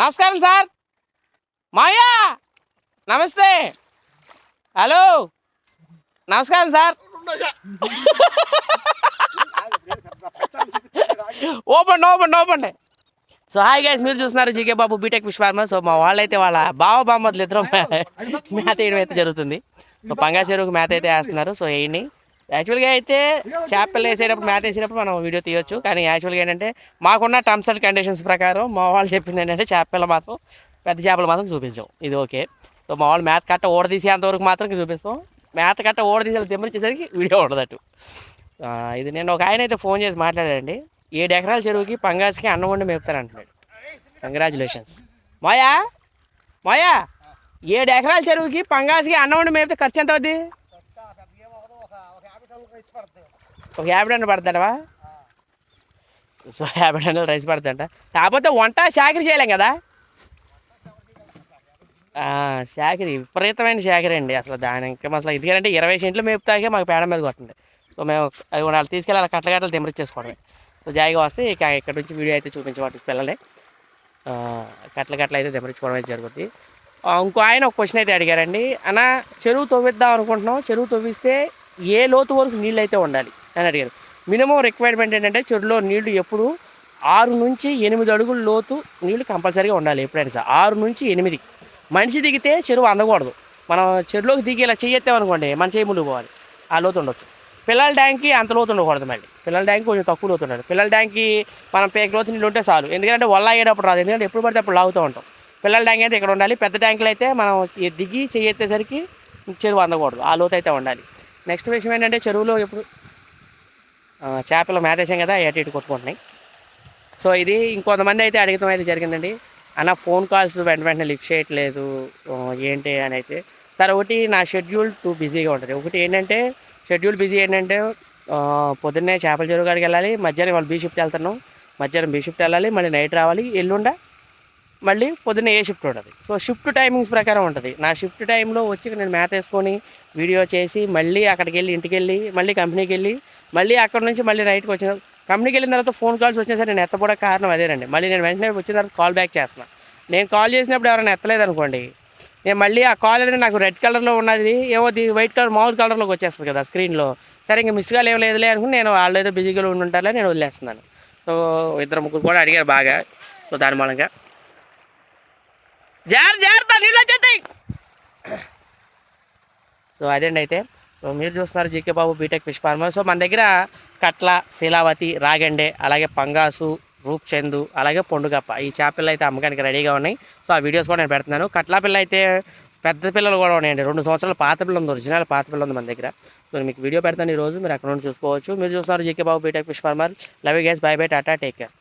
నమస్కారం సార్. మాయా నమస్తే. హలో నమస్కారం sir. Open open open. So hi guys, మీరు చూస్తున్నారు GK Babu BTech fish farmer. So మా వాళ్ళైతే వాళ్ళ బామ్మర్లు ఇద్దరు మేత వేయడం అయితే జరుగుతుంది. సో పంగా చెరువుకు మేత అయితే వేస్తున్నారు. సో వేయండి. యాక్చువల్గా అయితే చేపలు వేసేటప్పుడు మేత వేసేటప్పుడు మనం వీడియో తీయొచ్చు, కానీ యాక్చువల్గా ఏంటంటే మాకున్న టర్మ్స్ అండ్ కండిషన్స్ ప్రకారం మా వాళ్ళు చెప్పింది ఏంటంటే చేపలు మాత్రం పెద్ద చేపలు మాత్రం చూపించాం. ఇది ఓకే. సో మా వాళ్ళు మేత కట్ట ఓడదీసేంతవరకు మాత్రం చూపిస్తాం. మేత కట్ట ఓడదీసే తెమ్మరిచేసరికి వీడియో ఉండదట్టు. ఇది నేను ఒక ఆయన అయితే ఫోన్ చేసి మాట్లాడాడండి. 7 ఎకరాల చెరువుకి పంగాస్కి అన్నం వండి మేపుతానంటున్నాడు. కంగ్రాచులేషన్స్ మాయా. మాయా 7 ఎకరాల చెరువుకి పంగాస్కి అన్నం వండి మేపితే ఖర్చు ఎంత అవుద్ది? ఒక 50 టన్నులు పడతాడవా? సో 50 టన్నులు రైస్ పడుతుంట. కాకపోతే వంట చాకరీ చేయలేం కదా. చాకరీ విపరీతమైన చాకరీ అండి. అసలు దానికి అసలు ఎందుకంటే 20 సెంట్లు మేపుతాకే మాకు పేడ మీద కొట్టండి. సో మేము అది వాళ్ళు తీసుకెళ్ళి అలా కట్టలు తెమరిచ్చేసుకోవడమే. సో జాయిగా వస్తే ఇక ఇక్కడ నుంచి వీడియో అయితే చూపించబట్టి పిల్లలే కట్టలు అయితే తెమరించుకోవడం అయితే జరుగుతుంది. ఇంకో ఆయన ఒక క్వశ్చన్ అయితే అడిగారండి. అన్న చెరువు తవ్విద్దాం అనుకుంటున్నాం, చెరువు తవ్విస్తే ఏ లోతు వరకు నీళ్ళు అయితే ఉండాలి అని అడిగారు. మినిమం రిక్వైర్మెంట్ ఏంటంటే చెరువులో నీళ్లు ఎప్పుడు 6 నుంచి 8 అడుగుల లోతు నీళ్లు కంపల్సరీగా ఉండాలి. ఎప్పుడైనా సార్ 6 నుంచి 8. మనిషి దిగితే చెరువు అందకూడదు. మనం చెరువులోకి దిగి ఇలా చెయ్యెత్తామనుకోండి మన చేయి ముందుకు పోవాలి. ఆ లోతు ఉండొచ్చు. పిల్లల ట్యాంక్కి అంత లోతు ఉండకూడదు. మళ్ళీ పిల్లల ట్యాంక్ కొంచెం తక్కువ లోతు ఉండాలి. పిల్లల ట్యాంక్కి మనం పేక లోతు నీళ్ళు ఉంటే చాలు. ఎందుకంటే వల్ల అయ్యేటప్పుడు రాదు. ఎందుకంటే ఎప్పుడు పడితే అప్పుడు లాగుతూ ఉంటాం. పిల్లల ట్యాంక్ అయితే ఇక్కడ ఉండాలి. పెద్ద ట్యాంకులు అయితే మనం దిగి చెయ్యెత్తేసరికి చెరువు అందకూడదు. ఆ లోతు అయితే ఉండాలి. నెక్స్ట్ విషయం ఏంటంటే చెరువులో ఎప్పుడు చేపలు మేతేసాం కదా, ఇటు కొట్టుకుంటున్నాయి. సో ఇది ఇంకొంతమంది అయితే అడగటం అయితే జరిగిందండి. అన్న ఫోన్ కాల్స్ వెంటనే లిఫ్ట్ చేయట్లేదు ఏంటి అని అయితే. సార్ ఒకటి నా షెడ్యూల్ బిజీగా ఉంటుంది. ఒకటి ఏంటంటే షెడ్యూల్ బిజీ ఏంటంటే పొద్దున్నే చేపల చెరువు కాడికి వెళ్ళాలి, మధ్యాహ్నం వాళ్ళు బీ షిఫ్ట్ వెళ్తున్నాం, మధ్యాహ్నం బీ షిఫ్ట్ వెళ్ళాలి, మళ్ళీ నైట్ రావాలి, ఎల్లుండ మళ్ళీ పొద్దున్నే ఏ షిఫ్ట్ ఉంటుంది. సో షిఫ్ట్ టైమింగ్స్ ప్రకారం ఉంటుంది. నా షిఫ్ట్ టైంలో వచ్చి నేను మేత వేసుకొని వీడియో చేసి మళ్ళీ అక్కడికి వెళ్ళి ఇంటికి వెళ్ళి మళ్ళీ కంపెనీకి వెళ్ళి మళ్ళీ అక్కడ నుంచి మళ్ళీ నైట్కి వచ్చిన కంపెనీకి వెళ్ళిన తర్వాత ఫోన్ కాల్స్ వచ్చినా సరే నేను ఎత్తపోవడం కారణం అదేనండి. మళ్ళీ నేను వెంటనే వచ్చిన తర్వాత కాల్ బ్యాక్ చేస్తున్నాను. నేను కాల్ చేసినప్పుడు ఎవరైనా ఎత్తలేదనుకోండి, నేను మళ్ళీ ఆ కాల్ అనేది నాకు రెడ్ కలర్లో ఉన్నది ఏమోది వైట్ కలర్ మామూలు కలర్లోకి వచ్చేస్తుంది కదా స్క్రీన్లో. సరే ఇంకా మిస్గా ఏం లేదులే అనుకుని నేను వాళ్ళు ఏదో బిజీగా ఉంటుంటారులే నేను వదిలేస్తున్నాను. సో 2-3 కూడా అడిగారు బాగా. సో దాని మూలంగా జాగ్రత్త నీళ్ళు వచ్చేస్తాయి. సో అదేండి అయితే. సో మీరు చూస్తున్నారు GK Babu BTech fish farmer. So మన దగ్గర కట్ల, శీలావతి, రాగండే, అలాగే పంగాసు, రూప్చందు, అలాగే పొండుగప్ప ఈ చేపలు అయితే అమ్మకానికి రెడీగా ఉన్నాయి. సో ఆ వీడియోస్ కూడా నేను పెడుతున్నాను. కట్ల పిల్ల అయితే పెద్ద పిల్లలు కూడా ఉన్నాయండి. 2 సంవత్సరాల పాత పిల్ల ఉంది, ఒరిజినల్ పాత పిల్ల ఉంది మన దగ్గర. సో మీకు వీడియో పెడతాను ఈరోజు, మీరు అక్కడ నుండి చూసుకోవచ్చు. మీరు చూస్తున్నారు GK Babu BTech fish farmer. Love you guys, bye bye, ta-ta, take care.